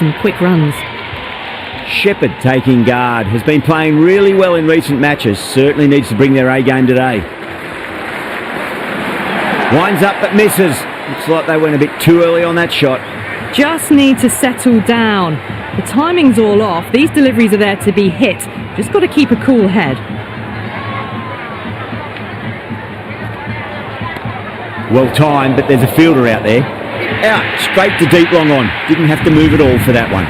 some quick runs. Shepherd taking guard. Has been playing really well in recent matches. Certainly needs to bring their A game today. Winds up but misses. Looks like they went a bit too early on that shot. Just need to settle down. The timing's all off. These deliveries are there to be hit. Just got to keep a cool head. Well timed, but there's a fielder out there. Out, straight to deep long on. Didn't have to move at all for that one.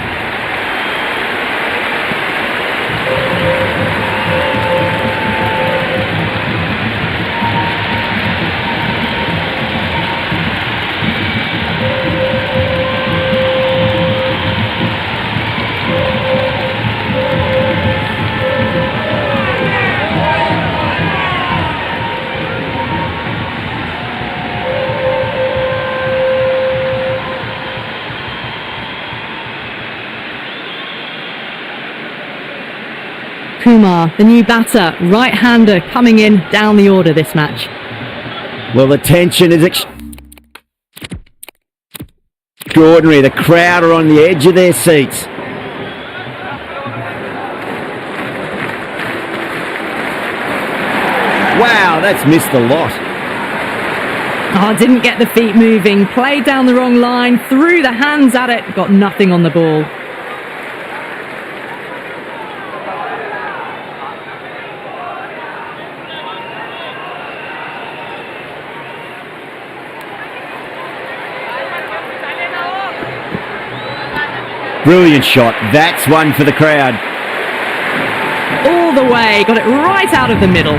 Kumar, the new batter, right-hander, coming in down the order this match. Well, the tension is extraordinary. The crowd are on the edge of their seats. Wow, that's missed the lot. Oh, didn't get the feet moving, played down the wrong line, threw the hands at it, got nothing on the ball. Brilliant shot. That's one for the crowd. All the way, got it right out of the middle.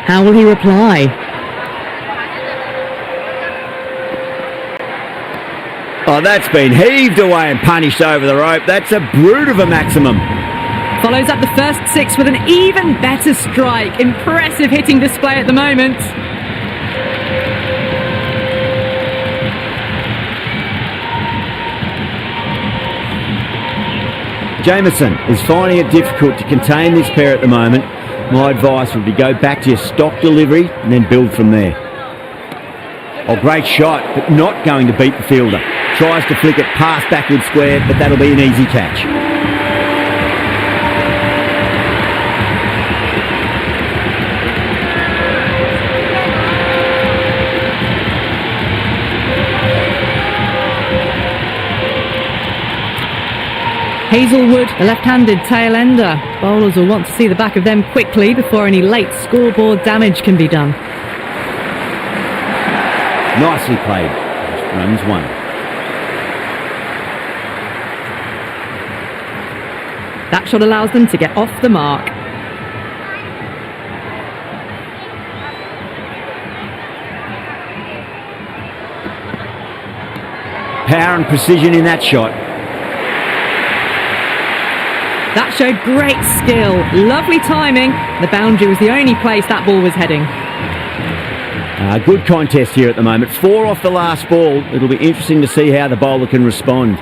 How will he reply? Oh, that's been heaved away and punished over the rope. That's a brute of a maximum. Follows up the first six with an even better strike. Impressive hitting display at the moment. Jameson is finding it difficult to contain this pair at the moment. My advice would be go back to your stock delivery and then build from there. Oh, great shot, but not going to beat the fielder. Tries to flick it past backward square, but that'll be an easy catch. Hazelwood, the left-handed tail ender. Bowlers will want to see the back of them quickly before any late scoreboard damage can be done. Nicely played. Runs one. That shot allows them to get off the mark. Power and precision in that shot. That showed great skill, lovely timing. The boundary was the only place that ball was heading. Good contest here at the moment. 4 off the last ball. It'll be interesting to see how the bowler can respond.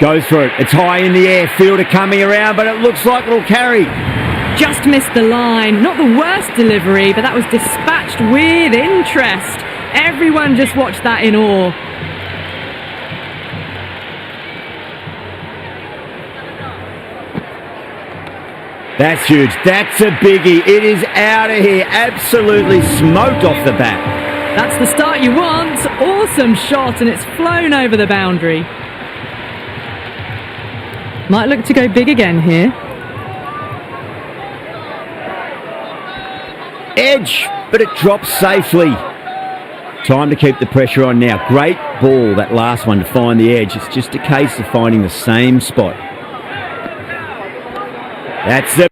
Go for it. It's high in the air. Fielder coming around, but it looks like it'll carry. Just missed the line. Not the worst delivery, but that was dispatched with interest. Everyone just watched that in awe. That's huge. That's a biggie. It is out of here. Absolutely smoked off the bat. That's the start you want. Awesome shot, and it's flown over the boundary. Might look to go big again here. Edge, but it drops safely. Time to keep the pressure on now. Great ball, that last one, to find the edge. It's just a case of finding the same spot. That's the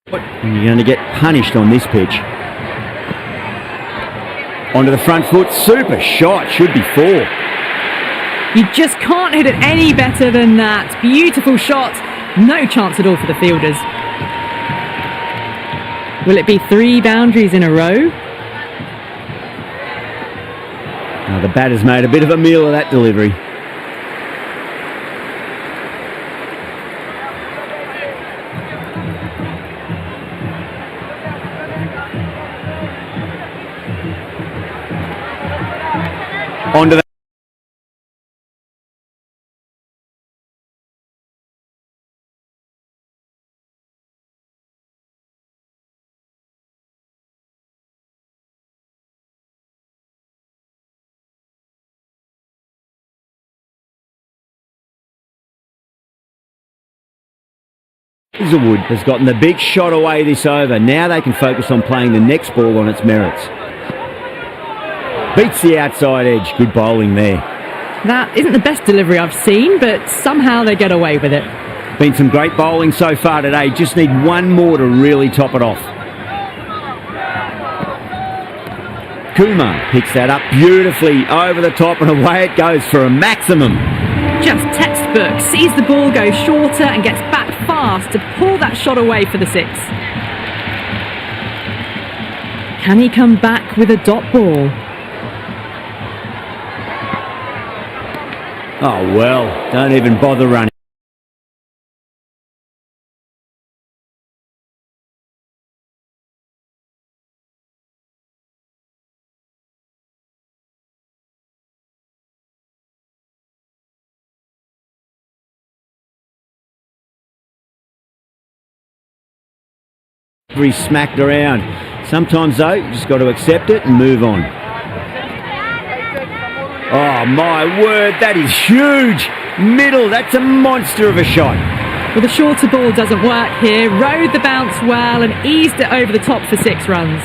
And you're going to get punished on this pitch. Onto the front foot, super shot, should be 4. You just can't hit it any better than that. Beautiful shot, no chance at all for the fielders. Will it be 3 boundaries in a row? Now the batter's made a bit of a meal of that delivery. Onto the Hazelwood has gotten the big shot away this over. Now they can focus on playing the next ball on its merits. Beats the outside edge. Good bowling there. That isn't the best delivery I've seen, but somehow they get away with it. Been some great bowling so far today. Just need one more to really top it off. Kumar picks that up beautifully over the top and away it goes for a maximum. Just textbook. Sees the ball go shorter and gets back fast to pull that shot away for the 6. Can he come back with a dot ball? Oh well, don't even bother running. He's smacked around. Sometimes though, you just got to accept it and move on. Oh my word, that is huge! Middle, that's a monster of a shot. Well, the shorter ball doesn't work here. Rode the bounce well and eased it over the top for 6 runs.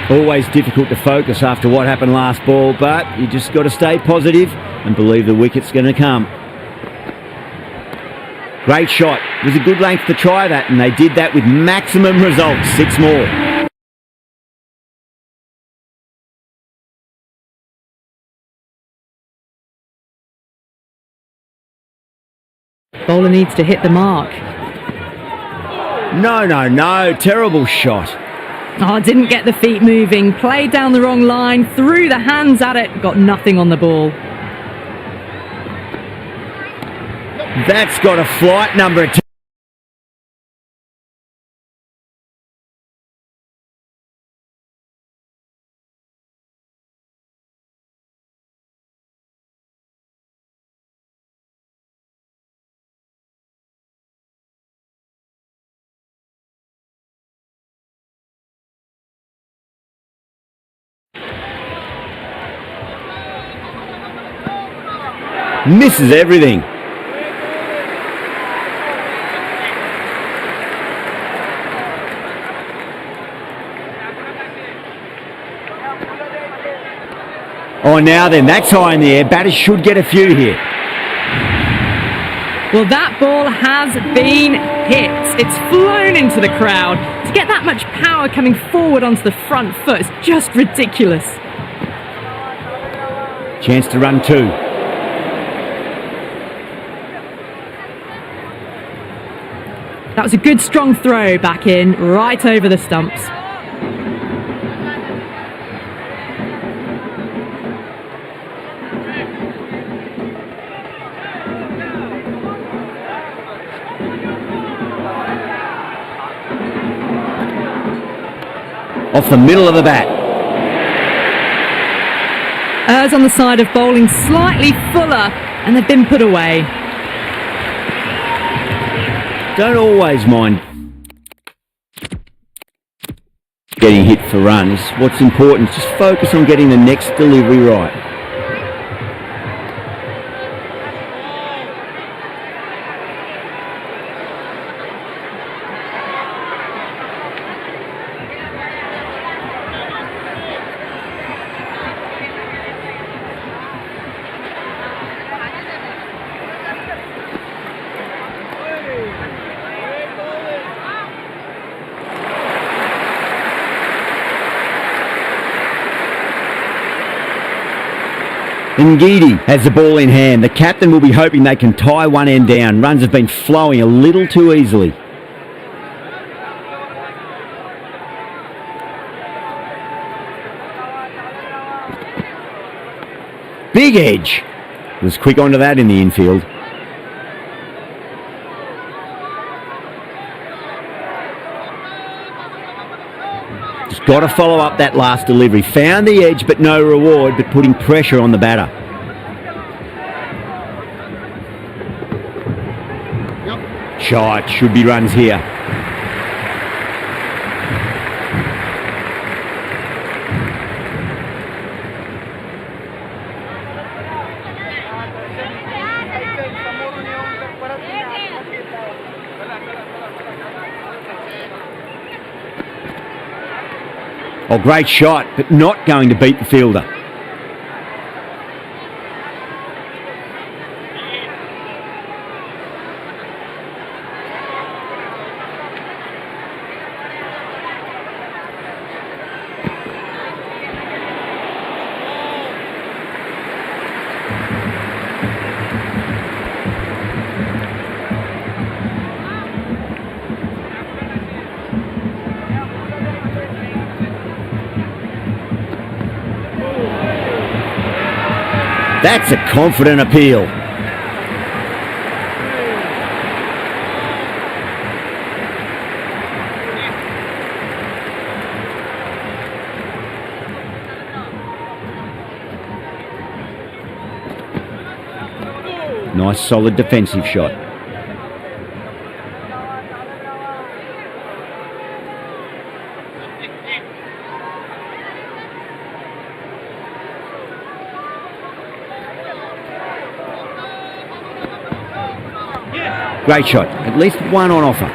Always difficult to focus after what happened last ball, but you just got to stay positive and believe the wicket's going to come. Great shot. It was a good length to try that, and they did that with maximum results. 6 more. Bowler needs to hit the mark. No. Terrible shot. Oh, didn't get the feet moving. Played down the wrong line. Threw the hands at it. Got nothing on the ball. That's got a flight number. Misses everything. Oh, now then, that's high in the air. Batters should get a few here. Well, that ball has been hit. It's flown into the crowd. To get that much power coming forward onto the front foot is just ridiculous. Chance to run 2. That was a good strong throw back in, right over the stumps. Off the middle of the bat. Errs on the side of bowling slightly fuller, and they've been put away. Don't always mind getting hit for runs. What's important is just focus on getting the next delivery right. Ngidi has the ball in hand. The captain will be hoping they can tie one end down. Runs have been flowing a little too easily. Big edge. Was quick onto that in the infield. Just got to follow up that last delivery. Found the edge, but no reward, but putting pressure on the batter. Shot. Should be runs here. Oh, great shot, but not going to beat the fielder. That's a confident appeal. Nice solid defensive shot. Great shot. At least one on offer.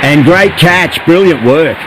And great catch, brilliant work.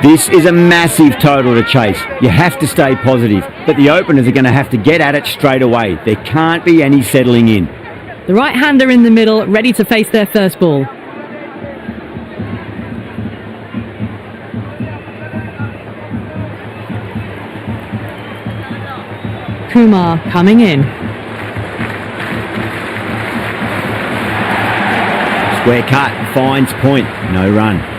This is a massive total to chase. You have to stay positive, but the openers are going to have to get at it straight away. There can't be any settling in. The right-hander in the middle, ready to face their first ball. Kumar coming in. Square cut, finds point, no run.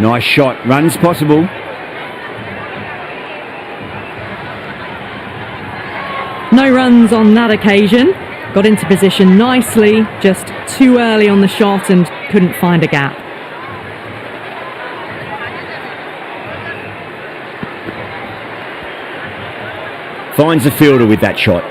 Nice shot, runs possible. No runs on that occasion. Got into position nicely, just too early on the shot and couldn't find a gap. Finds the fielder with that shot.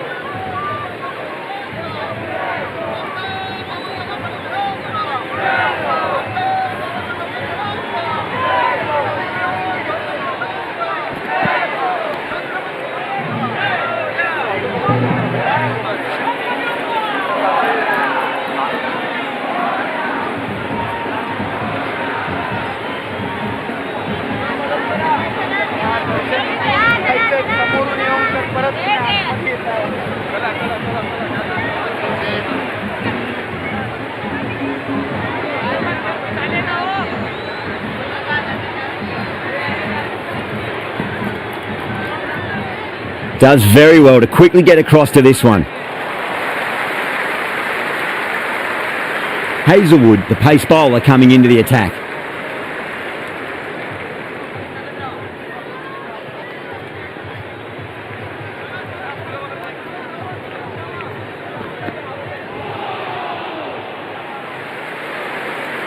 Does very well to quickly get across to this one. Hazelwood, the pace bowler, coming into the attack.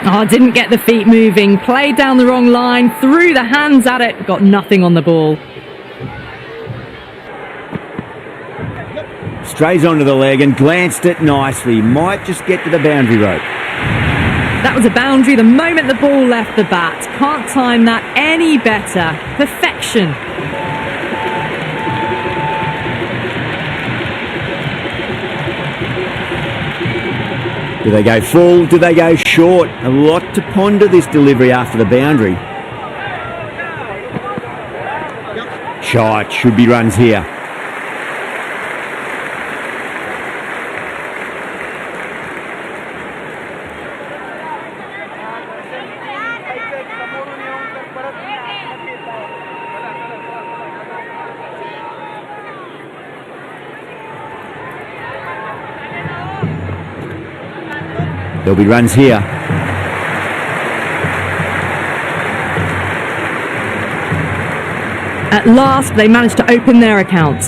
Oh, didn't get the feet moving, played down the wrong line, threw the hands at it, got nothing on the ball. Strays onto the leg and glanced it nicely. Might just get to the boundary rope. That was a boundary the moment the ball left the bat. Can't time that any better. Perfection. Do they go full? Do they go short? A lot to ponder this delivery after the boundary. Shot, should be runs here. There'll be runs here. At last, they managed to open their account.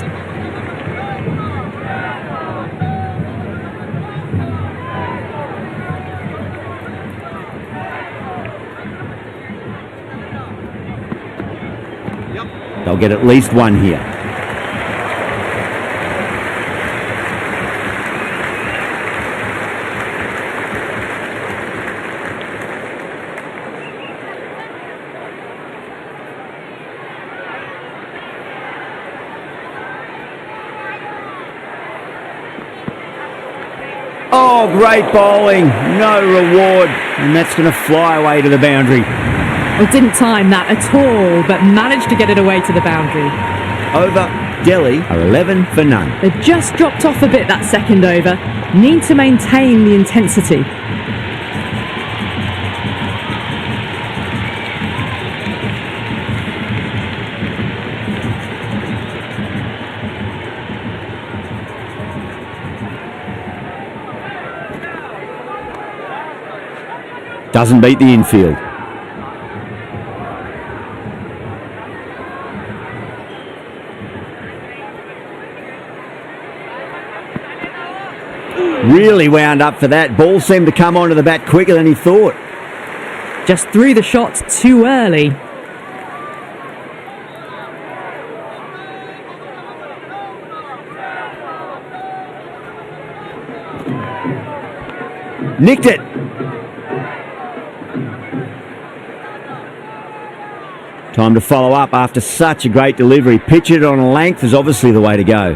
They'll get at least one here. Oh, great bowling, no reward, and that's going to fly away to the boundary. Well, didn't time that at all, but managed to get it away to the boundary. Over, Delhi are 11 for none. They just dropped off a bit that second over. Need to maintain the intensity. Doesn't beat the infield. Really wound up for that. Ball seemed to come onto the bat quicker than he thought. Just threw the shot too early. Nicked it. Time to follow up after such a great delivery. Pitch it on a length is obviously the way to go.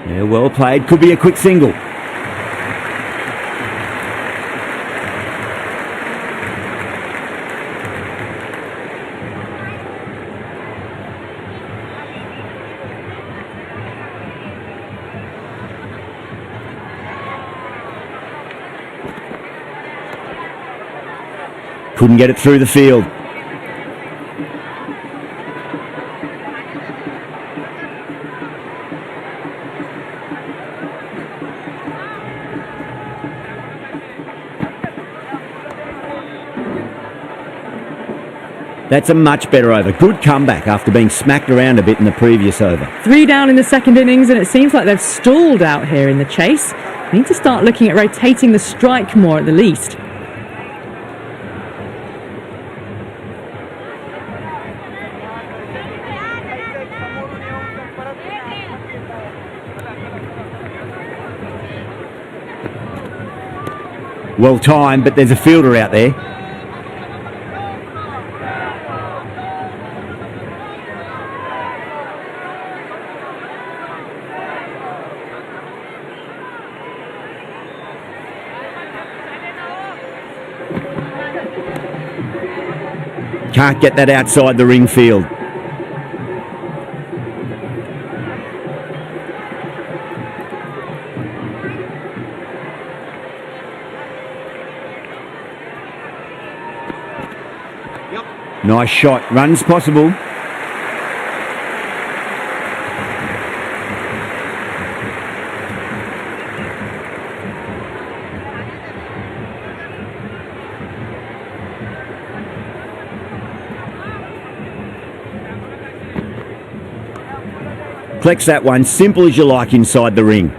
Yeah, well played. Could be a quick single. Couldn't get it through the field. That's a much better over. Good comeback after being smacked around a bit in the previous over. 3 down in the second innings, and it seems like they've stalled out here in the chase. They need to start looking at rotating the strike more at the least. Well timed, but there's a fielder out there. Can't get that outside the ring field. Nice shot. Runs possible. Collects that one. Simple as you like inside the ring.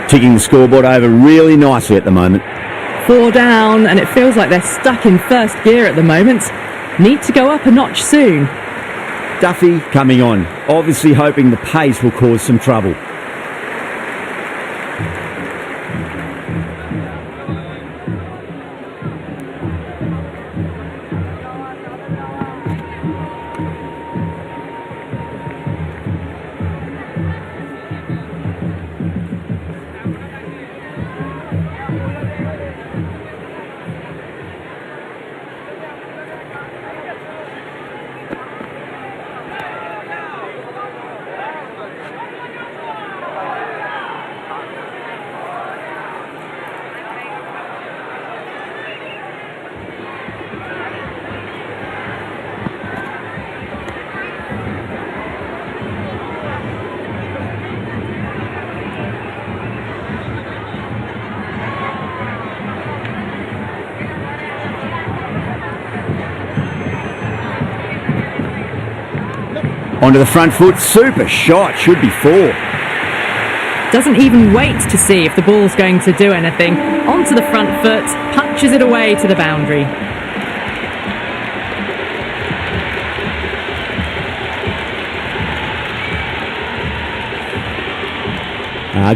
Ticking the scoreboard over really nicely at the moment. 4 down, and it feels like they're stuck in first gear at the moment. Need to go up a notch soon. Duffy coming on, obviously hoping the pace will cause some trouble. Onto the front foot, super shot, should be 4. Doesn't even wait to see if the ball's going to do anything. Onto the front foot, punches it away to the boundary.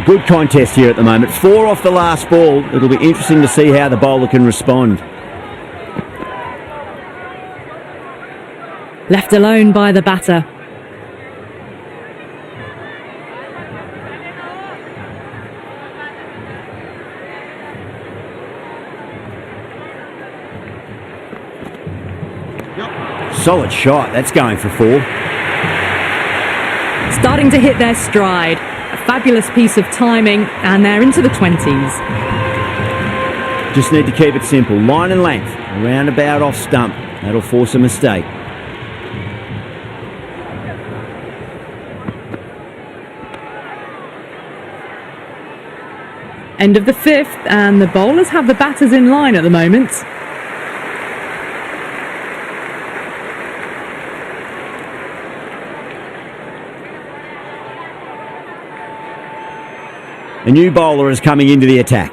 Good contest here at the moment. 4 off the last ball. It'll be interesting to see how the bowler can respond. Left alone by the batter. Solid shot, that's going for 4. Starting to hit their stride. A fabulous piece of timing, and they're into the 20s. Just need to keep it simple. Line and length, round about off stump. That'll force a mistake. End of the 5th, and the bowlers have the batters in line at the moment. A new bowler is coming into the attack.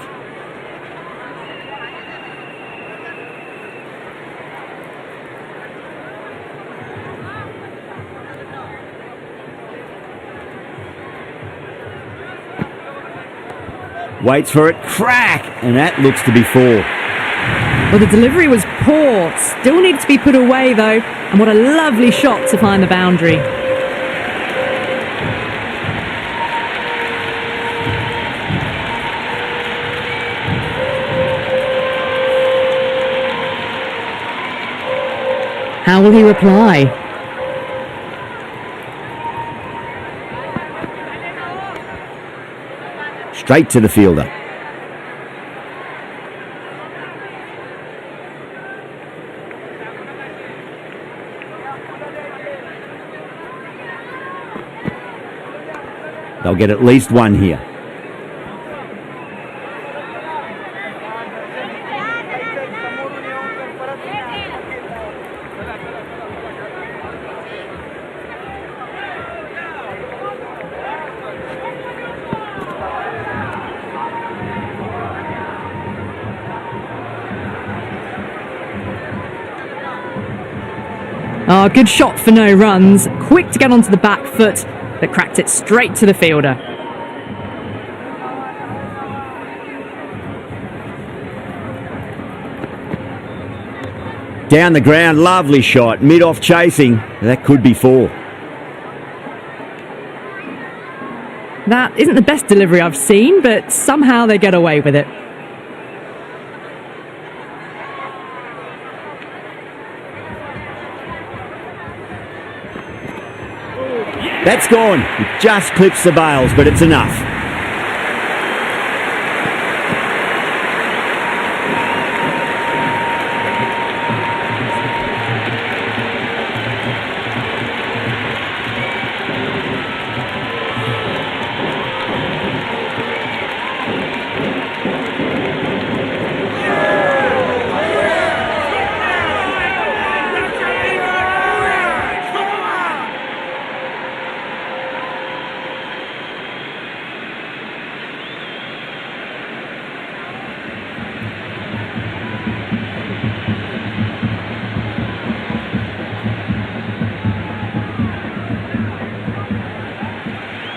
Waits for it, crack, and that looks to be 4. Well, the delivery was poor, still needed to be put away though, and what a lovely shot to find the boundary. How will he reply? Straight to the fielder. They'll get at least one here. Oh, good shot for no runs. Quick to get onto the back foot, but cracked it straight to the fielder. Down the ground, lovely shot. Mid-off chasing. That could be 4. That isn't the best delivery I've seen, but somehow they get away with it. That's gone. It just clips the bails, but it's enough.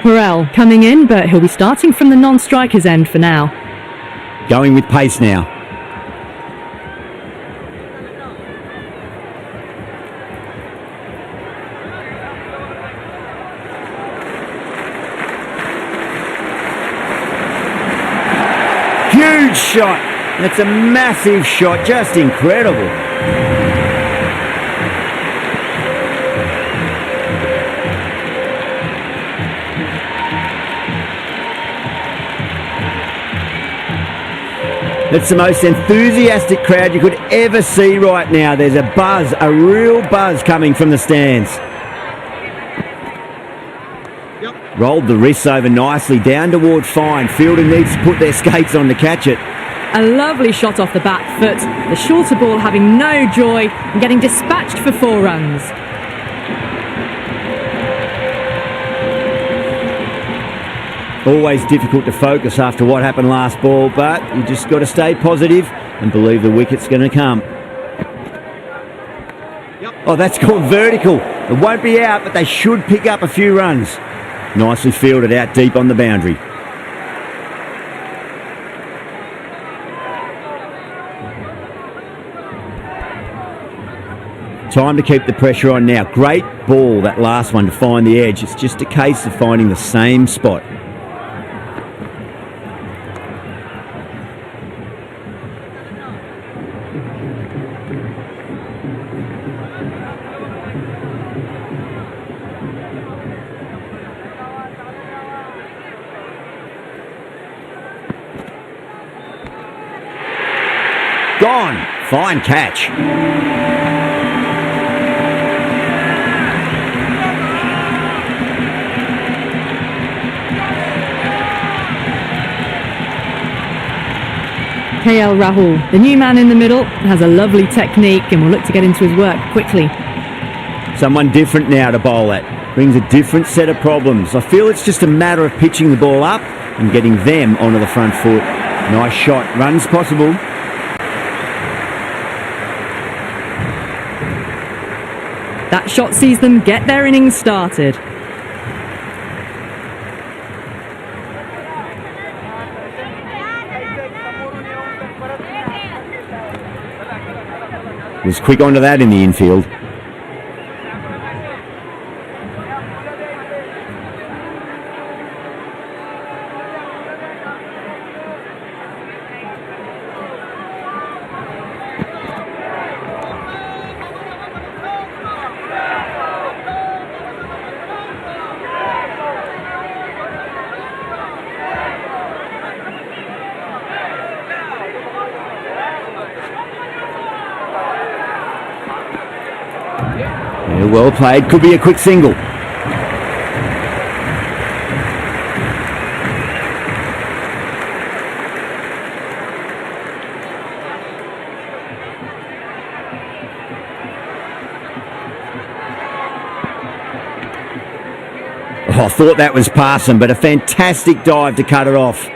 Perel coming in, but he'll be starting from the non-striker's end for now. Going with pace now. Huge shot. That's a massive shot. Just incredible. It's the most enthusiastic crowd you could ever see right now. There's a buzz, a real buzz coming from the stands. Yep. Rolled the wrists over nicely, down toward fine. Fielder needs to put their skates on to catch it. A lovely shot off the back foot. The shorter ball having no joy and getting dispatched for 4 runs. Always difficult to focus after what happened last ball, but you just got to stay positive and believe the wicket's going to come. Yep. Oh, that's gone vertical. It won't be out, but they should pick up a few runs. Nicely fielded out deep on the boundary. Time to keep the pressure on now. Great ball, that last one, to find the edge. It's just a case of finding the same spot. Gone. Fine catch. KL Rahul. The new man in the middle has a lovely technique and will look to get into his work quickly. Someone different now to bowl at. Brings a different set of problems. I feel it's just a matter of pitching the ball up and getting them onto the front foot. Nice shot. Runs possible. That shot sees them get their innings started. Was quick onto that in the infield. Yeah, well played. Could be a quick single. Oh, I thought that was passing, but a fantastic dive to cut it off.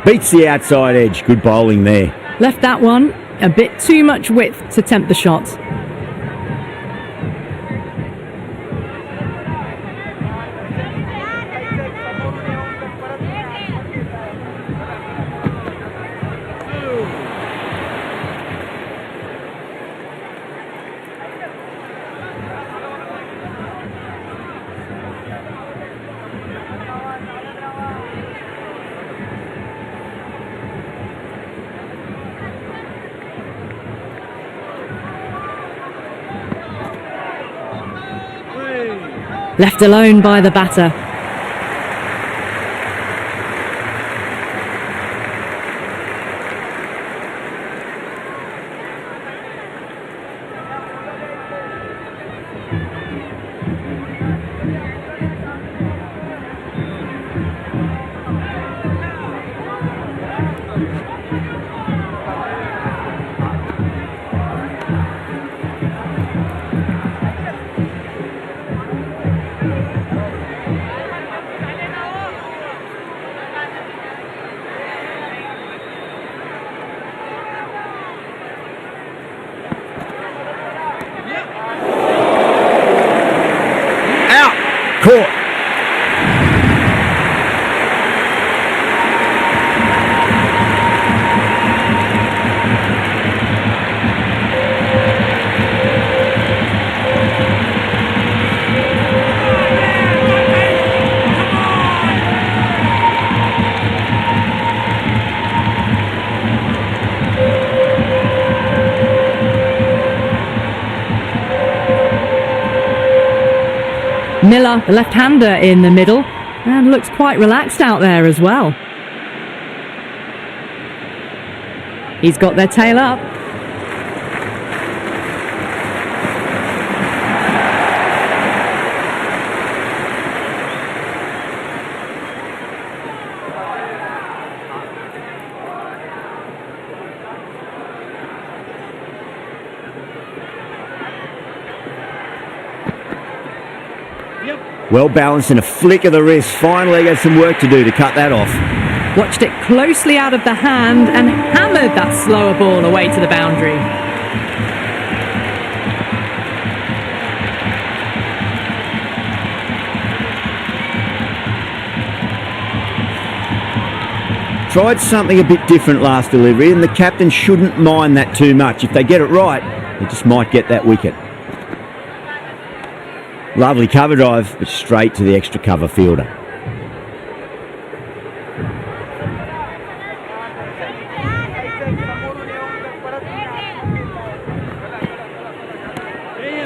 Beats the outside edge. Good bowling there. Left that one a bit too much width to tempt the shot. Left alone by the batter. Caught. Miller, the left-hander in the middle, and looks quite relaxed out there as well. He's got their tail up. Well balanced and a flick of the wrist. Finally got some work to do to cut that off. Watched it closely out of the hand and hammered that slower ball away to the boundary. Tried something a bit different last delivery, and the captain shouldn't mind that too much. If they get it right, they just might get that wicket. Lovely cover drive, but straight to the extra cover fielder.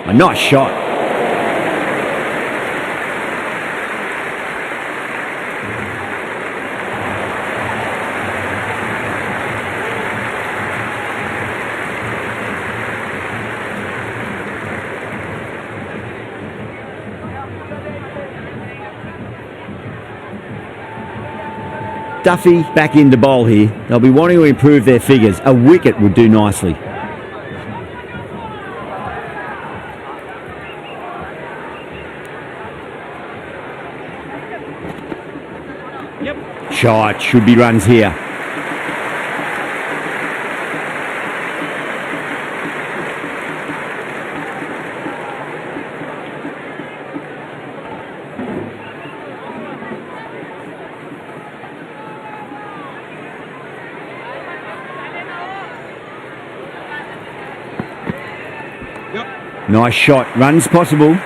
A nice shot. Duffy back into bowl here. They'll be wanting to improve their figures. A wicket would do nicely. Shot, should be runs here. Nice shot, runs possible.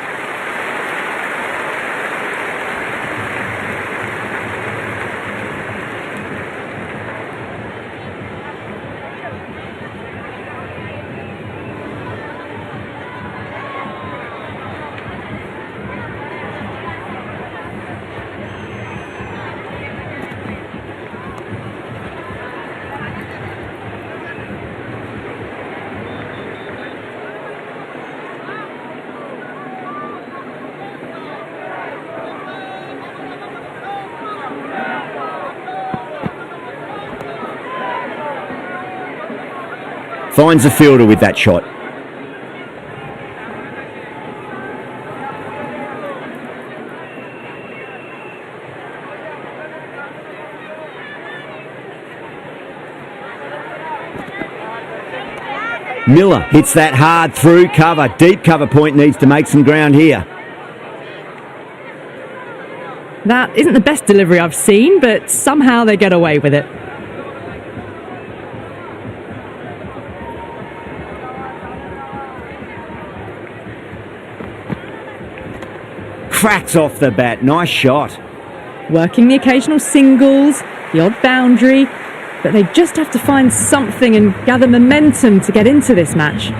Finds the fielder with that shot. Miller hits that hard through cover. Deep cover point needs to make some ground here. That isn't the best delivery I've seen, but somehow they get away with it. Cracks off the bat. Nice shot. Working the occasional singles, the odd boundary, but they just have to find something and gather momentum to get into this match.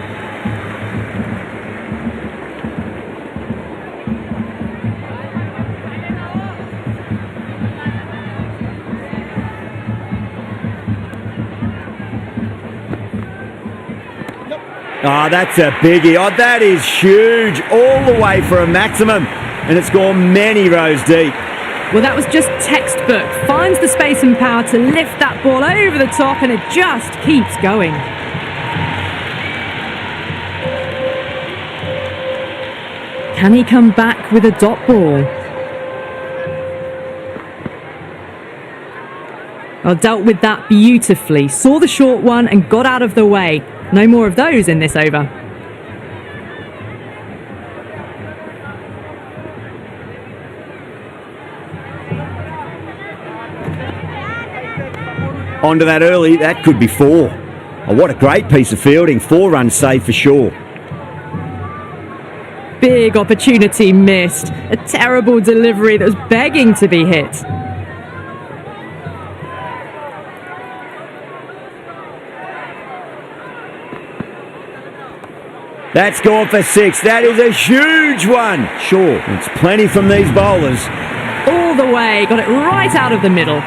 Oh, that's a biggie. Oh, that is huge. All the way for a maximum. And it's gone many rows deep. Well, that was just textbook. Finds the space and power to lift that ball over the top, and it just keeps going. Can he come back with a dot ball? Well, dealt with that beautifully. Saw the short one and got out of the way. No more of those in this over. Onto that early, that could be 4. Oh, what a great piece of fielding. 4 runs saved for sure. Big opportunity missed. A terrible delivery that was begging to be hit. That's gone for 6. That is a huge one. Sure, it's plenty from these bowlers. All the way, got it right out of the middle.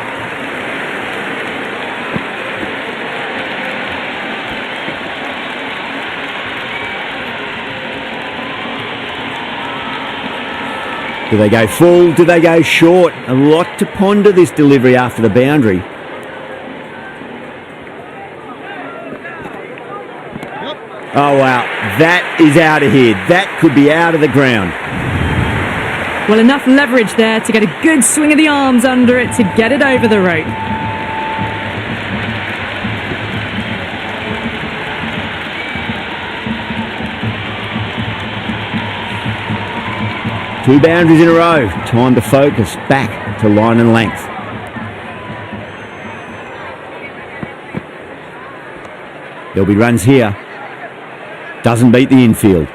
Do they go full? Do they go short? A lot to ponder this delivery after the boundary. Oh, wow. That is out of here. That could be out of the ground. Well, enough leverage there to get a good swing of the arms under it to get it over the rope. Two boundaries in a row. Time to focus back to line and length. There'll be runs here. Doesn't beat the infield.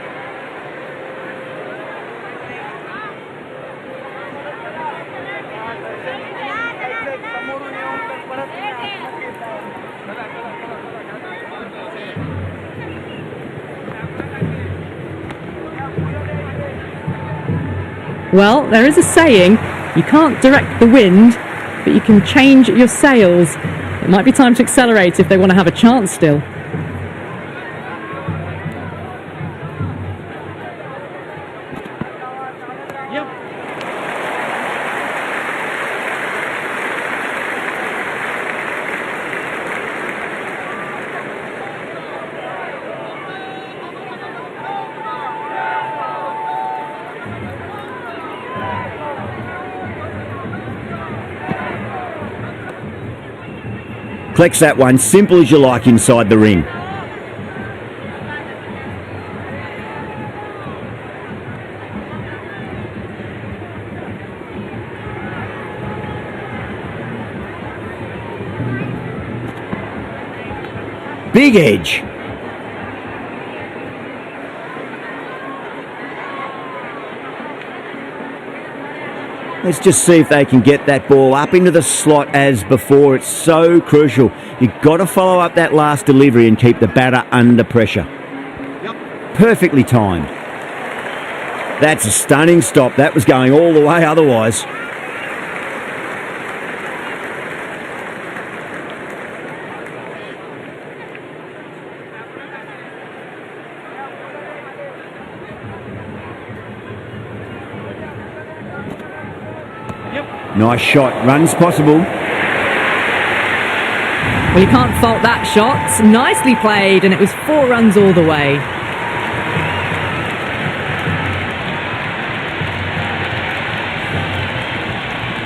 Well, there is a saying, you can't direct the wind, but you can change your sails. It might be time to accelerate if they want to have a chance still. Collects that one, simple as you like inside the ring. Big edge. Let's just see if they can get that ball up into the slot as before. It's so crucial. You've got to follow up that last delivery and keep the batter under pressure. Perfectly timed. That's a stunning stop. That was going all the way otherwise. Nice shot. Runs possible. Well, you can't fault that shot. Nicely played, and it was 4 runs all the way.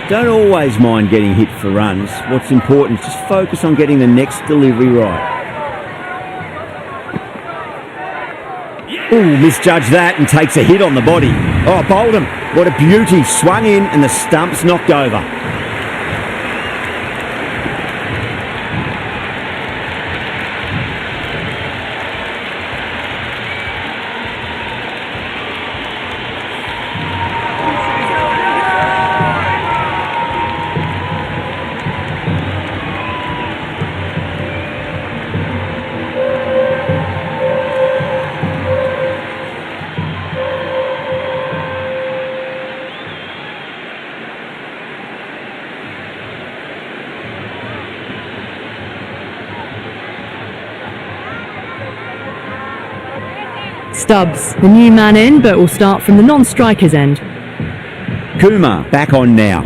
Don't always mind getting hit for runs. What's important is just focus on getting the next delivery right. Ooh, misjudged that and takes a hit on the body. Oh, bowled him. What a beauty. Swung in and the stump's knocked over. Stubbs, the new man in, but will start from the non-striker's end. Kumar back on now.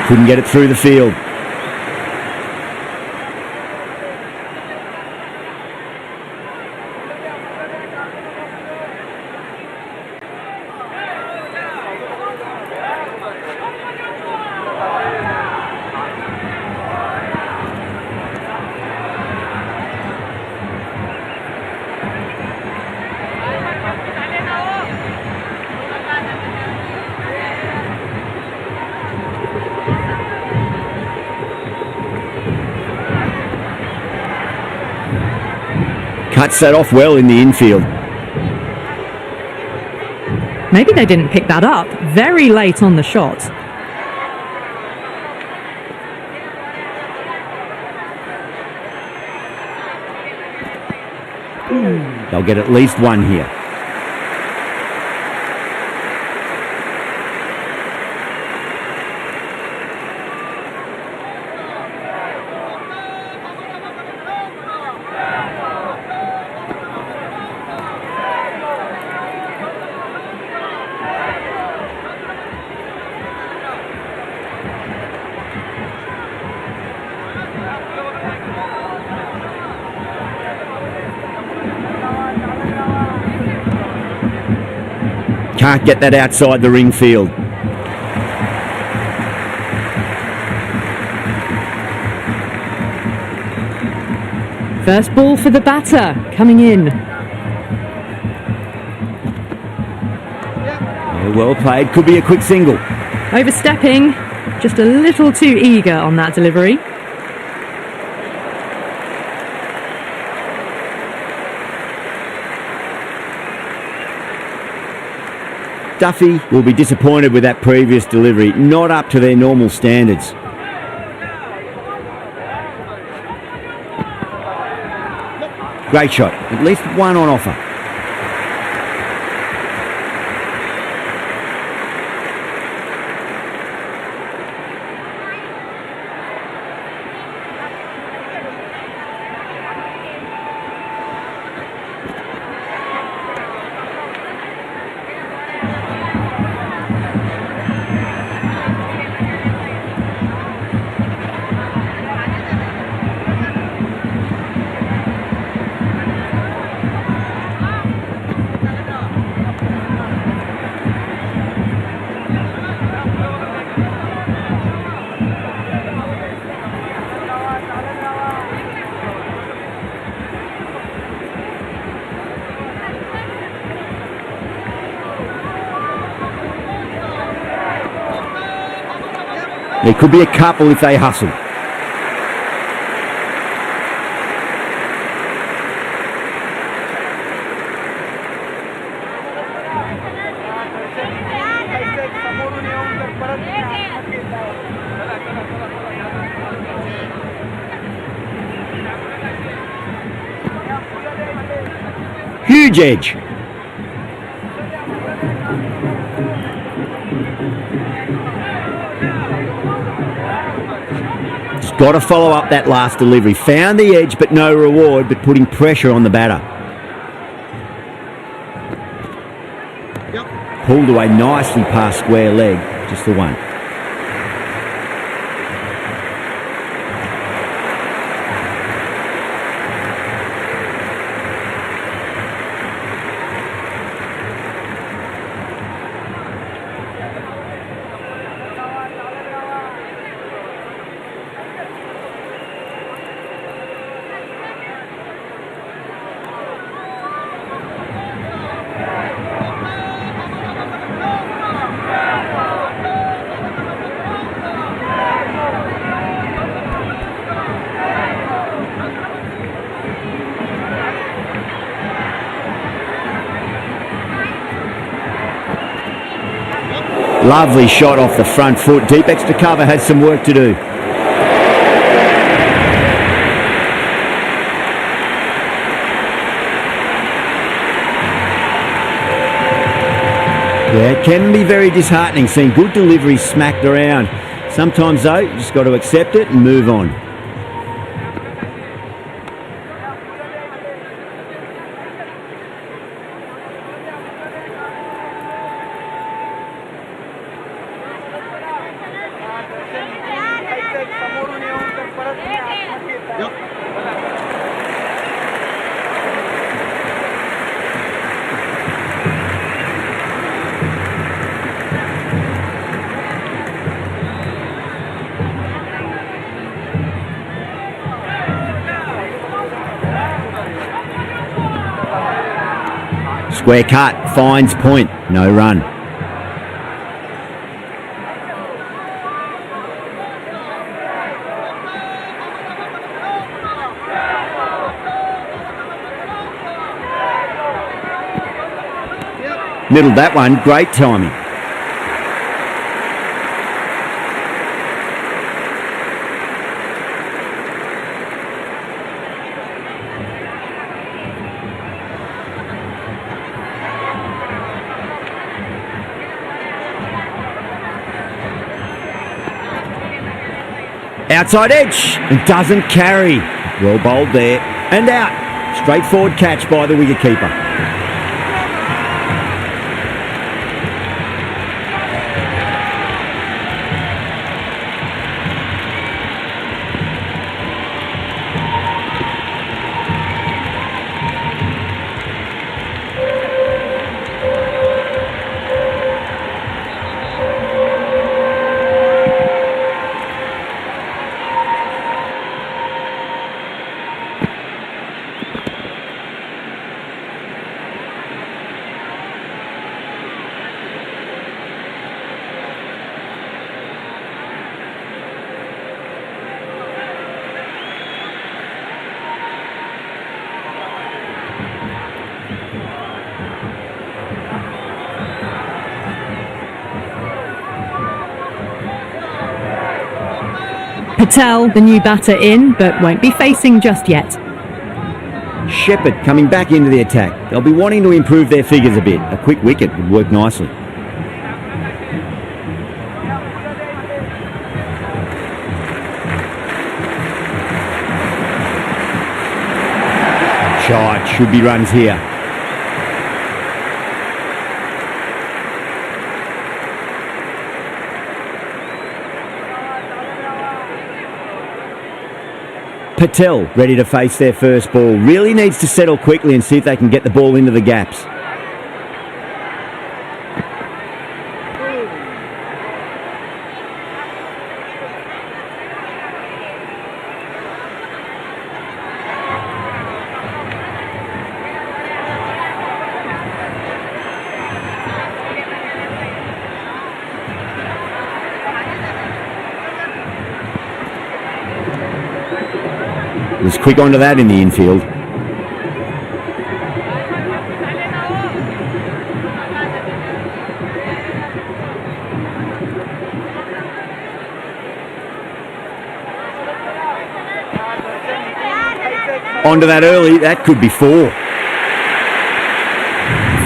Couldn't get it through the field. Cuts that off well in the infield. Maybe they didn't pick that up. Very late on the shot. They'll get at least one here. Can't get that outside the ring field. First ball for the batter, coming in. Well played, could be a quick single. Overstepping, just a little too eager on that delivery. Duffy will be disappointed with that previous delivery, not up to their normal standards. Great shot, at least one on offer. There could be a couple if they hustle. Huge edge. Just got to follow up that last delivery. Found the edge, but no reward, but putting pressure on the batter. Pulled away nicely past square leg. Just the one. Lovely shot off the front foot. Deep extra cover has some work to do. Yeah, it can be very disheartening seeing good deliveries smacked around. Sometimes though, you just got to accept it and move on. Square cut, finds point, no run. Middled that one, great timing. Outside edge, and doesn't carry. Well bowled there, and out. Straightforward catch by the wicketkeeper. Patel, the new batter, in, but won't be facing just yet. Shepherd coming back into the attack. They'll be wanting to improve their figures a bit. A quick wicket would work nicely. Shot, should be runs here. Patel ready to face their first ball. Really needs to settle quickly and see if they can get the ball into the gaps. Was quick onto that in the infield. Onto that early, that could be 4.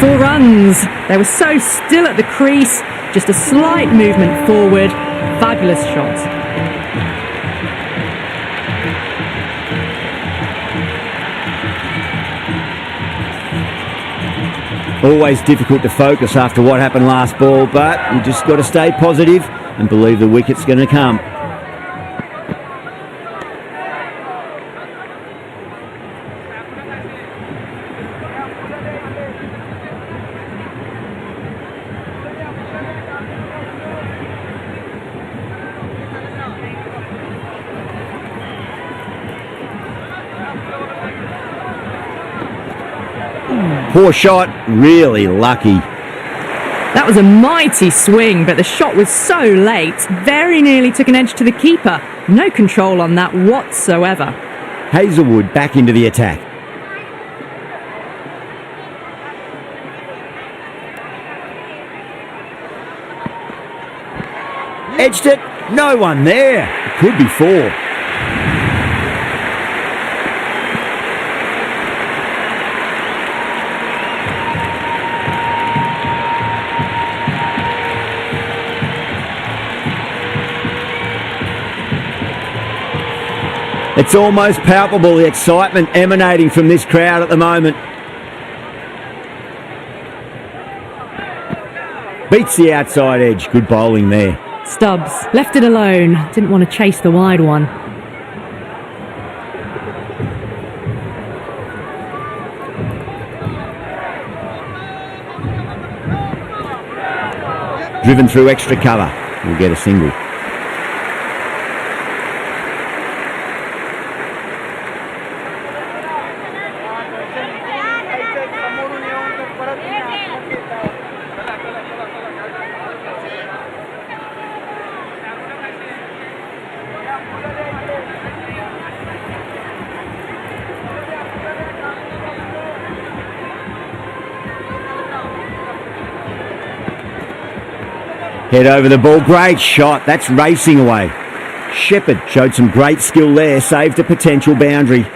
4 runs. They were so still at the crease. Just a slight movement forward. Fabulous shot. Always difficult to focus after what happened last ball, but you just got to stay positive and believe the wicket's going to come. Poor shot, really lucky. That was a mighty swing, but the shot was so late, very nearly took an edge to the keeper. No control on that whatsoever. Hazelwood back into the attack. Edged it, no one there. It could be 4. It's almost palpable, the excitement emanating from this crowd at the moment. Beats the outside edge. Good bowling there. Stubbs left it alone. Didn't want to chase the wide one. Driven through extra cover. We'll get a single. Head over the ball, great shot, that's racing away. Shepherd showed some great skill there, saved a potential boundary.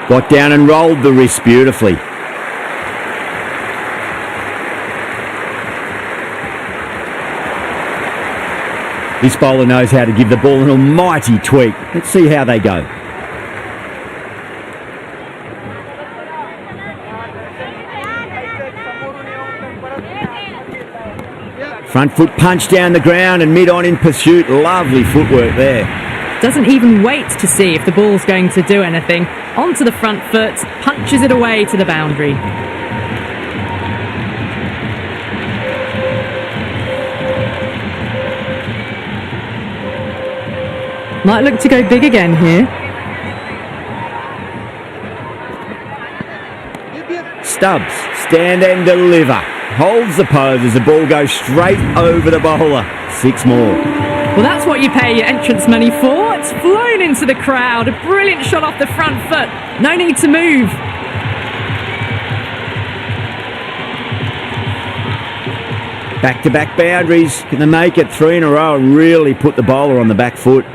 Got down and rolled the wrist beautifully. This bowler knows how to give the ball an almighty tweak. Let's see how they go. Front foot punch down the ground and mid-on in pursuit. Lovely footwork there. Doesn't even wait to see if the ball's going to do anything. Onto the front foot, punches it away to the boundary. Might look to go big again here. Stubbs, stand and deliver. Holds the pose as the ball goes straight over the bowler. 6 more. Well, that's what you pay your entrance money for. It's flown into the crowd. A brilliant shot off the front foot. No need to move. Back-to-back boundaries. Can they make it 3 in a row and really put the bowler on the back foot?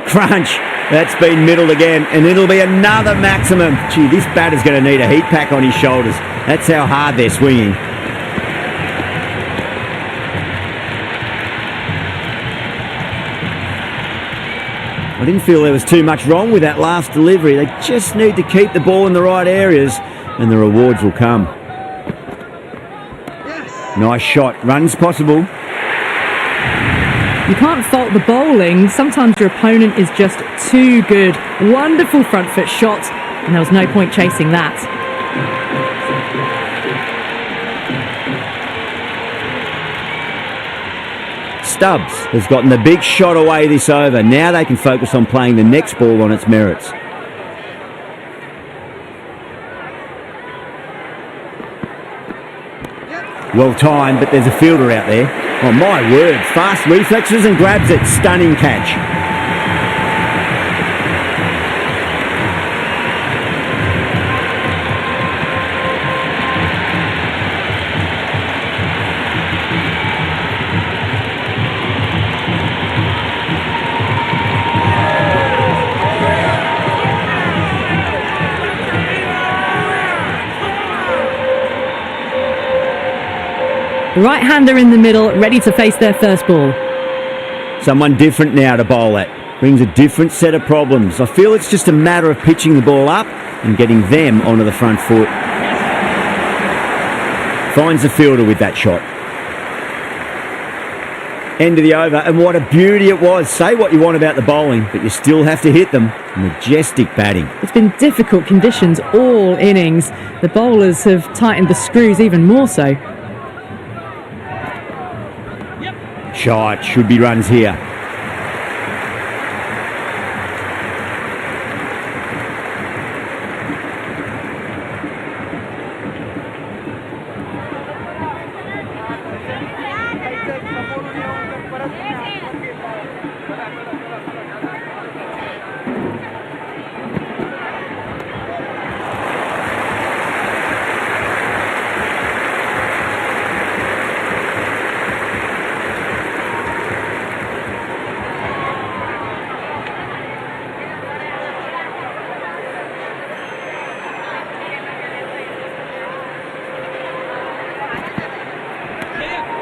Crunch. That's been middled again, and it'll be another maximum. Gee, this batter's going to need a heat pack on his shoulders. That's how hard they're swinging. I didn't feel there was too much wrong with that last delivery. They just need to keep the ball in the right areas and the rewards will come. Yes. Nice shot. Runs possible. You can't fault the bowling. Sometimes your opponent is just too good. Wonderful front foot shot. and there was no point chasing that. Stubbs has gotten the big shot away this over. Now they can focus on playing the next ball on its merits. Well timed, but there's a fielder out there. Oh my word, fast reflexes and grabs it. Stunning catch. The right-hander in the middle, ready to face their first ball. Someone different now to bowl at. Brings a different set of problems. I feel it's just a matter of pitching the ball up and getting them onto the front foot. Finds the fielder with that shot. End of the over, and what a beauty it was. Say what you want about the bowling, but you still have to hit them. Majestic batting. It's been difficult conditions all innings. The bowlers have tightened the screws even more so. Shot, should be runs here.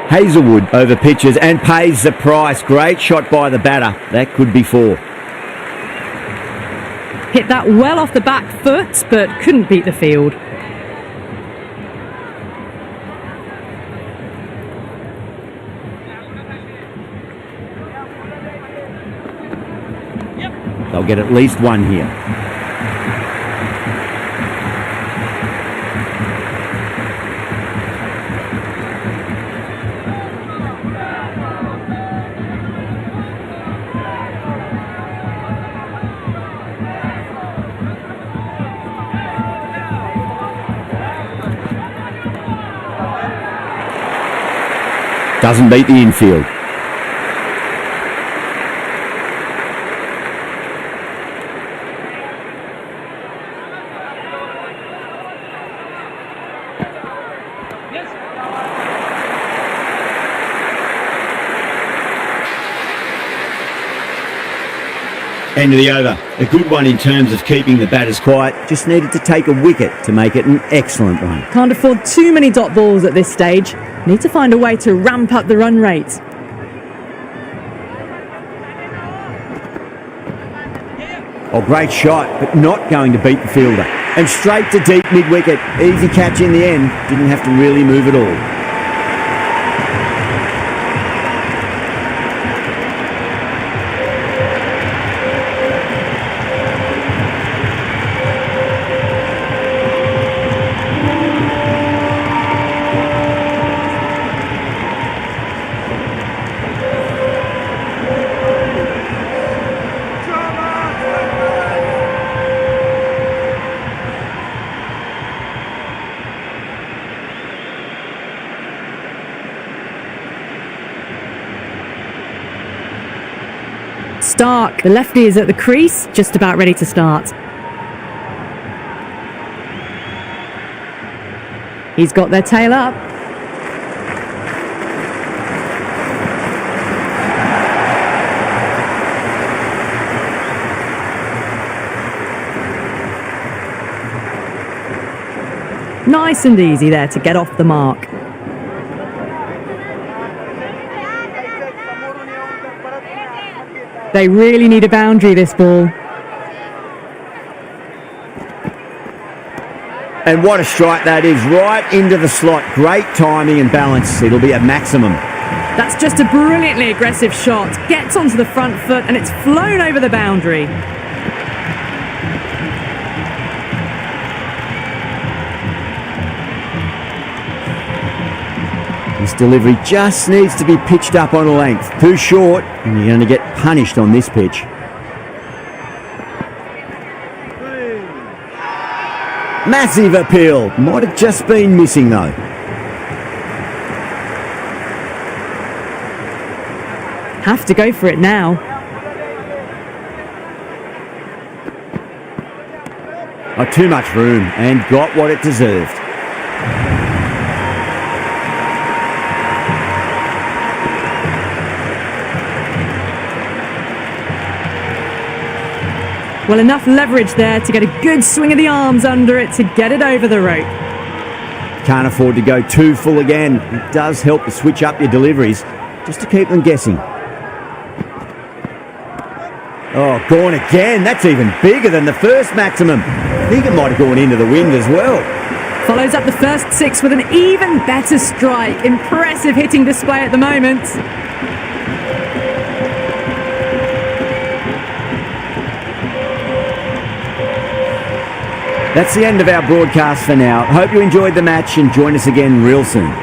Hazelwood over pitches and pays the price. Great shot by the batter. That could be 4. Hit that well off the back foot, but couldn't beat the field. They'll get at least 1 here. Doesn't beat the infield. End of the over. A good one in terms of keeping the batters quiet. Just needed to take a wicket to make it an excellent one. Can't afford too many dot balls at this stage. Need to find a way to ramp up the run rate. Oh, great shot, but not going to beat the fielder. And straight to deep mid-wicket. Easy catch in the end. Didn't have to really move at all. Stark, the lefty is at the crease, just about ready to start. He's got their tail up. Nice and easy there to get off the mark. They really need a boundary, this ball. And what a strike that is, right into the slot. Great timing and balance. It'll be a maximum. That's just a brilliantly aggressive shot. Gets onto the front foot and it's flown over the boundary. delivery just needs to be pitched up on a length. Too short, and you're going to get punished on this pitch. Massive appeal. Might have just been missing though. Have to go for it now. Not too much room and got what it deserved. Well, enough leverage there to get a good swing of the arms under it to get it over the rope. Can't afford to go too full again. It does help to switch up your deliveries just to keep them guessing. Oh, gone again. That's even bigger than the first maximum. I think it might have gone into the wind as well. Follows up the first 6 with an even better strike. Impressive hitting display at the moment. That's the end of our broadcast for now. Hope you enjoyed the match and join us again real soon.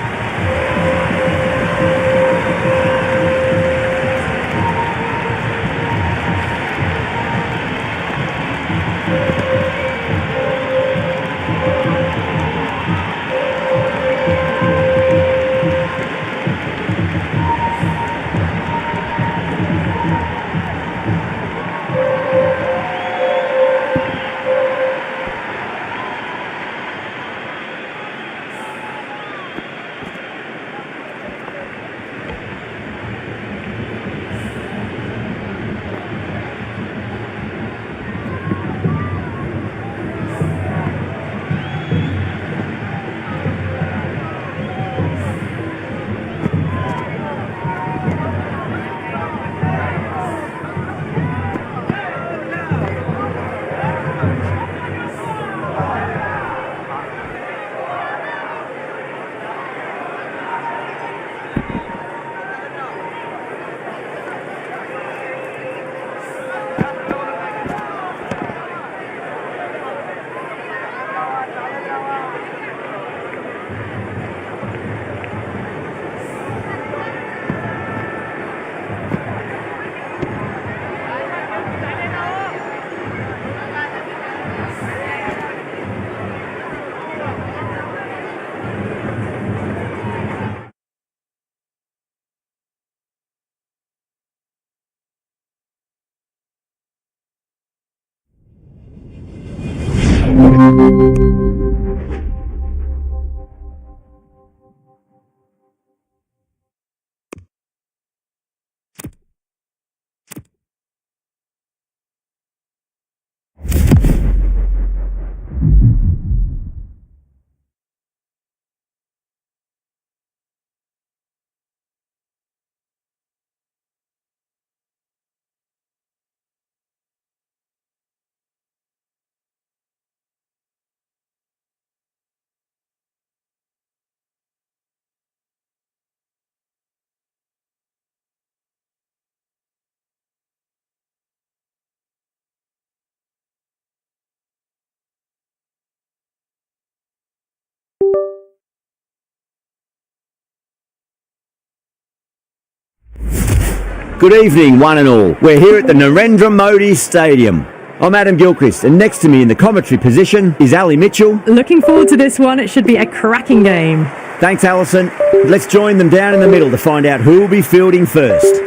Good evening, one and all. We're here at the Narendra Modi Stadium. I'm Adam Gilchrist, and next to me in the commentary position is Ali Mitchell. Looking forward to this one. It should be a cracking game. Thanks, Alison. Let's join them down in the middle to find out who will be fielding first.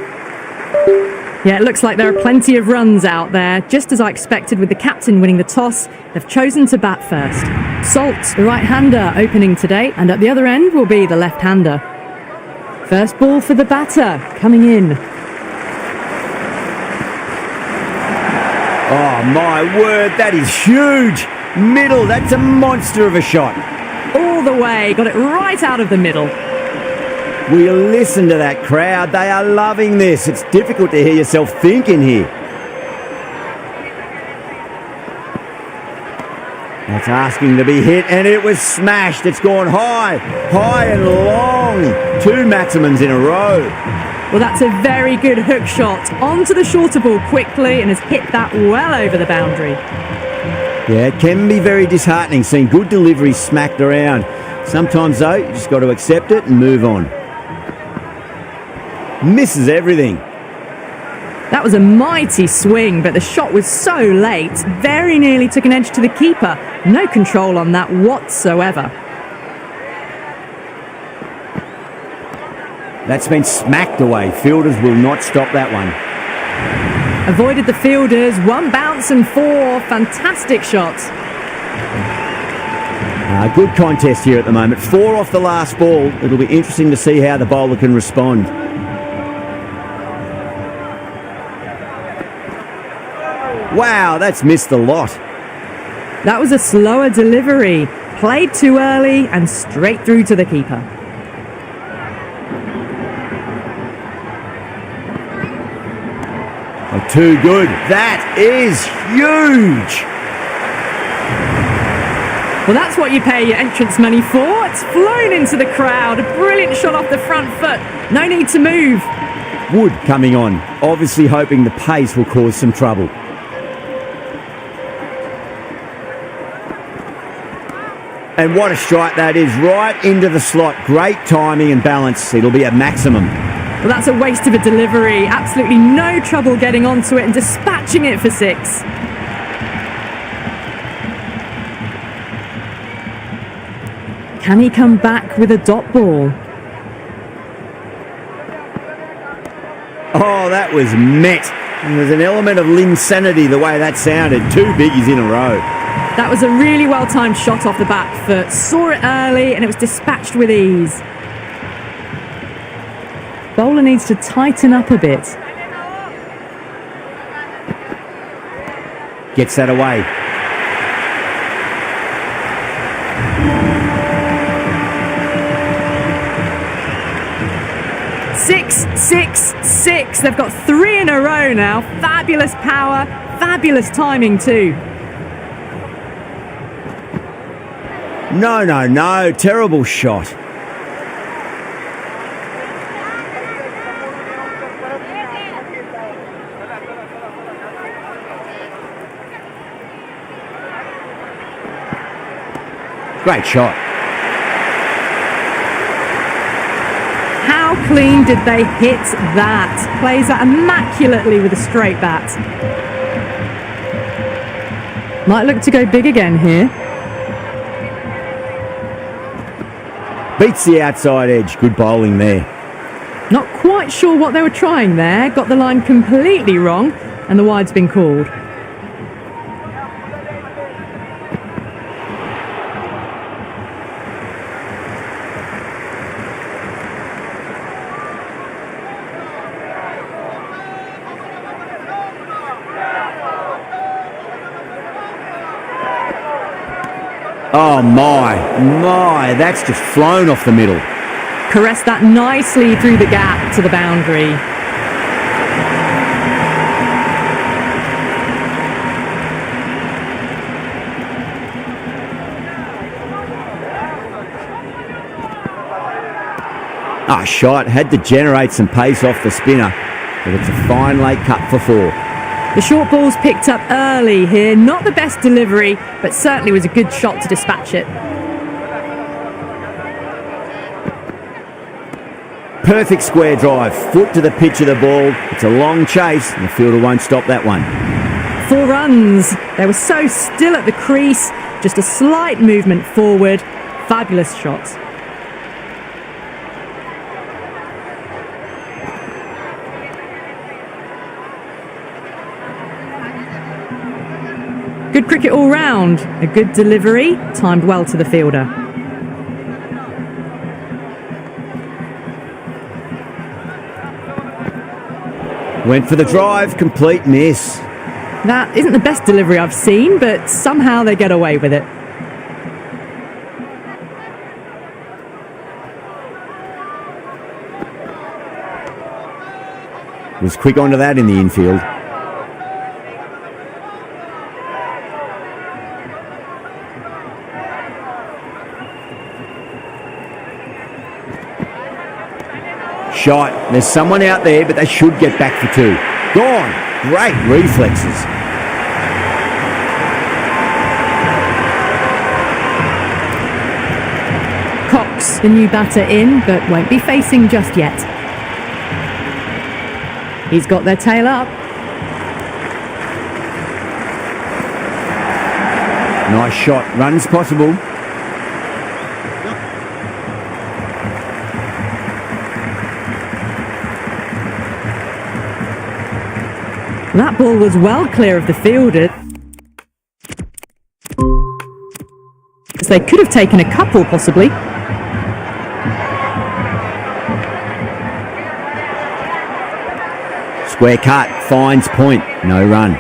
Yeah, it looks like there are plenty of runs out there. Just as I expected with the captain winning the toss, they've chosen to bat first. Salt, the right-hander, opening today, and at the other end will be the left-hander. First ball for the batter, coming in. Oh, my word, that is huge. Middle, that's a monster of a shot. All the way, got it right out of the middle. Will you listen to that crowd? They are loving this. It's difficult to hear yourself thinking here. That's asking to be hit, and it was smashed. It's gone high and long. 2 maximums in a row. Well, that's a very good hook shot. Onto the shorter ball quickly and has hit that well over the boundary. Yeah, it can be very disheartening seeing good deliveries smacked around. Sometimes, though, you just got to accept it and move on. Misses everything. That was a mighty swing, but the shot was so late. Very nearly took an edge to the keeper. No control on that whatsoever. That's been smacked away. Fielders will not stop that one. Avoided the fielders. One bounce and four. Fantastic shots. Good contest here at the moment. 4 off the last ball. It'll be interesting to see how the bowler can respond. Wow, that's missed a lot. That was a slower delivery. Played too early and straight through to the keeper. Oh, too good. That is huge. Well, that's what you pay your entrance money for. It's flown into the crowd. A brilliant shot off the front foot. No need to move. Wood coming on, obviously hoping the pace will cause some trouble. And what a strike that is, right into the slot. Great timing and balance. It'll be a maximum. Well, that's a waste of a delivery. Absolutely no trouble getting onto it and dispatching it for 6. Can he come back with a dot ball? Oh, that was met. There's an element of insanity the way that sounded. 2 biggies in a row. That was a really well-timed shot off the back foot. Saw it early and it was dispatched with ease. Bowler needs to tighten up a bit. Gets that away. Six. They've got 3 in a row now. Fabulous power, fabulous timing too. No. Terrible shot. Great shot. How clean did they hit that? Plays that immaculately with a straight bat. Might look to go big again here. Beats the outside edge. Good bowling there. Not quite sure what they were trying there. Got the line completely wrong and the wide's been called. Oh my, that's just flown off the middle. Caressed that nicely through the gap to the boundary. Shot, had to generate some pace off the spinner, but it's a fine late cut for 4. The short ball's picked up early here. Not the best delivery, but certainly was a good shot to dispatch it. Perfect square drive, foot to the pitch of the ball. It's a long chase and the fielder won't stop that one. 4 runs. They were so still at the crease. Just a slight movement forward. Fabulous shots. Good cricket all round. A good delivery, timed well to the fielder. Went for the drive, complete miss. That isn't the best delivery I've seen, but somehow they get away with it. Was quick onto that in the infield. Shot. There's someone out there, but they should get back for 2. Gone. Great reflexes. Cox, the new batter in, but won't be facing just yet. He's got their tail up. Nice shot. Run's possible. That ball was well clear of the fielder. They could have taken a couple, possibly. Square cut, finds point, no run.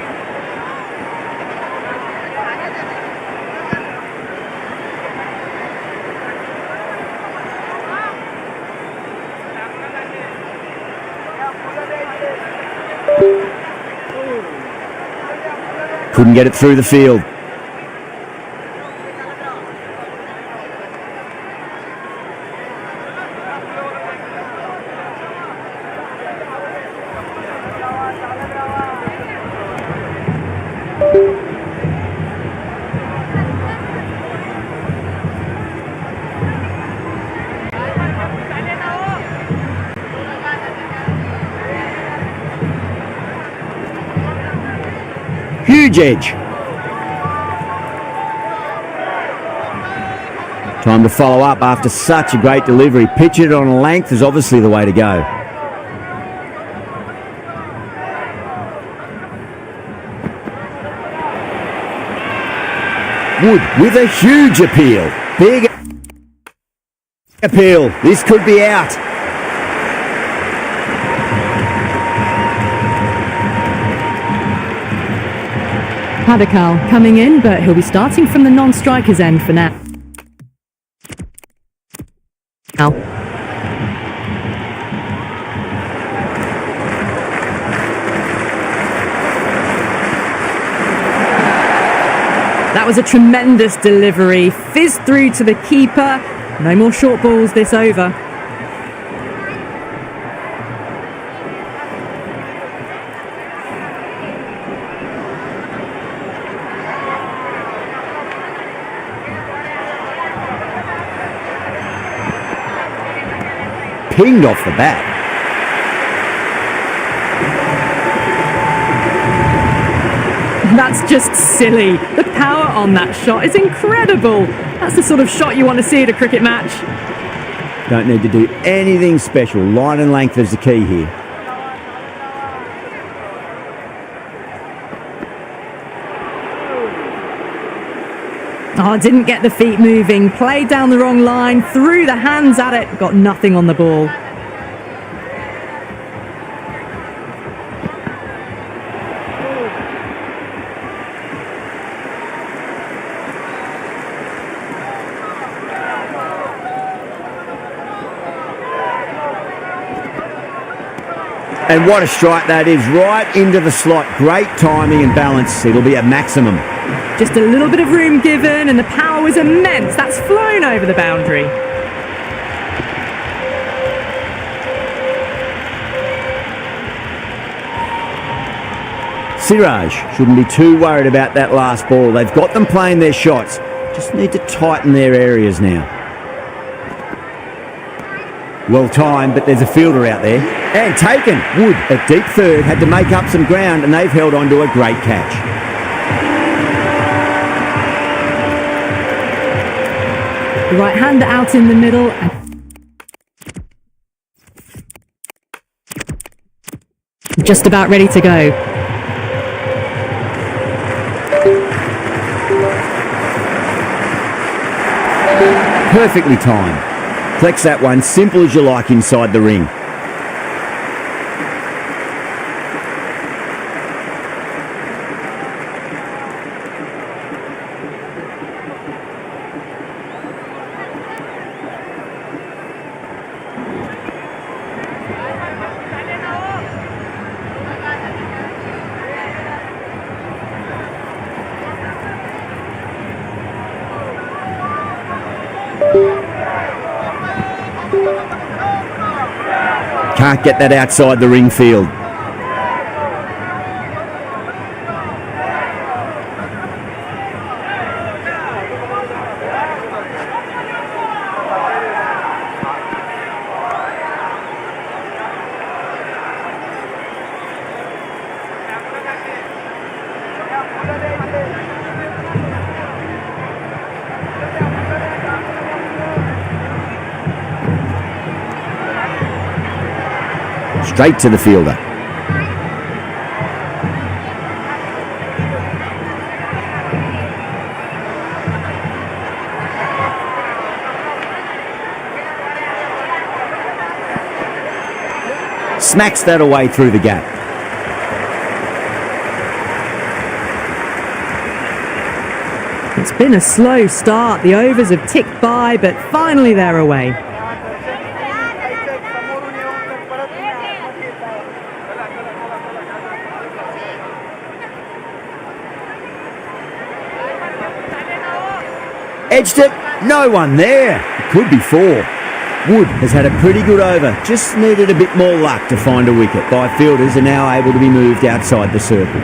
Couldn't get it through the field. Huge edge. Time to follow up after such a great delivery. Pitch it on a length is obviously the way to go. Wood with a huge appeal. Big appeal. This could be out. Padikal coming in, but he'll be starting from the non-striker's end for now. That was a tremendous delivery. Fizzed through to the keeper. No more short balls this over. Pinged off the bat. That's just silly. The power on that shot is incredible. That's the sort of shot you want to see at a cricket match. Don't need to do anything special. Line and length is the key here. Oh, didn't get the feet moving. Played down the wrong line. Threw the hands at it. Got nothing on the ball. And what a strike that is, right into the slot. Great timing and balance. It'll be a maximum. Just a little bit of room given and the power was immense. That's flown over the boundary. Siraj shouldn't be too worried about that last ball. They've got them playing their shots. Just need to tighten their areas now. Well timed, but there's a fielder out there. And taken. Wood at deep third had to make up some ground and they've held on to a great catch. The right hander out in the middle. Just about ready to go. Perfectly timed. Flex that one, simple as you like inside the ring. Can't get that outside the ring field. straight to the fielder. Smacks that away through the gap. It's been a slow start. The overs have ticked by, but finally they're away. Edged it, no one there. It could be 4. Wood has had a pretty good over, just needed a bit more luck to find a wicket. By fielders are now able to be moved outside the circle.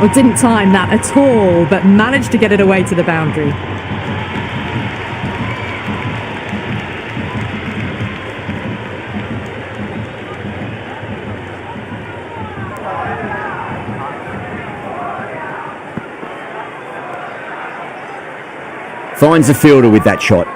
Well, didn't time that at all, but managed to get it away to the boundary. Finds the fielder with that shot.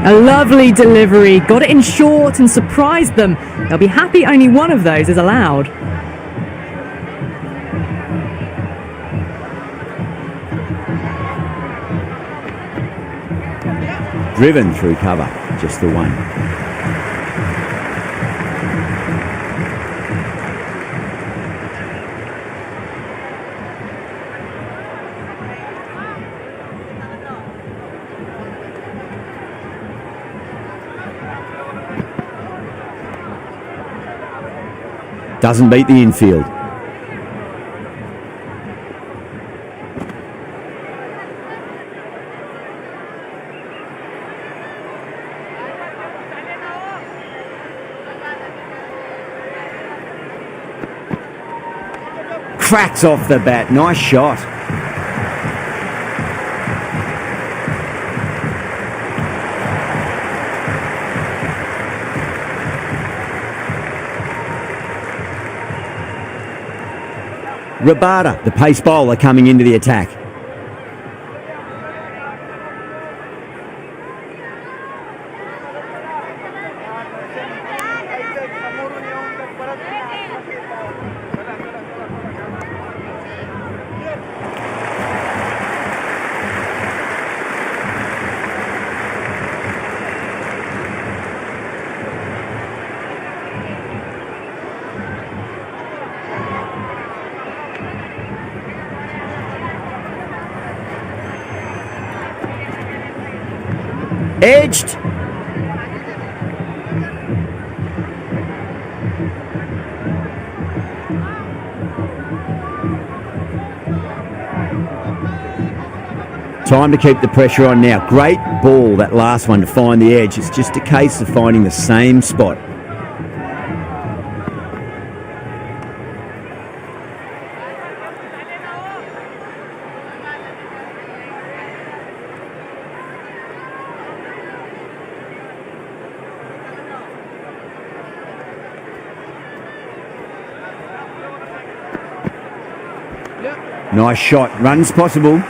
A lovely delivery, got it in short and surprised them. They'll be happy only one of those is allowed. Driven through cover, just the one. Doesn't beat the infield. Cracks off the bat. Nice shot. Rabada, the pace bowler, coming into the attack. Edged. Time to keep the pressure on now. Great ball, that last one, to find the edge. It's just a case of finding the same spot. Nice shot. Runs possible.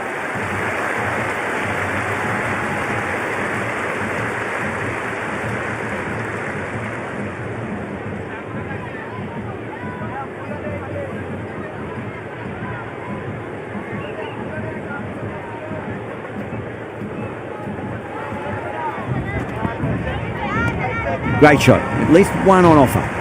Great shot. At least one on offer.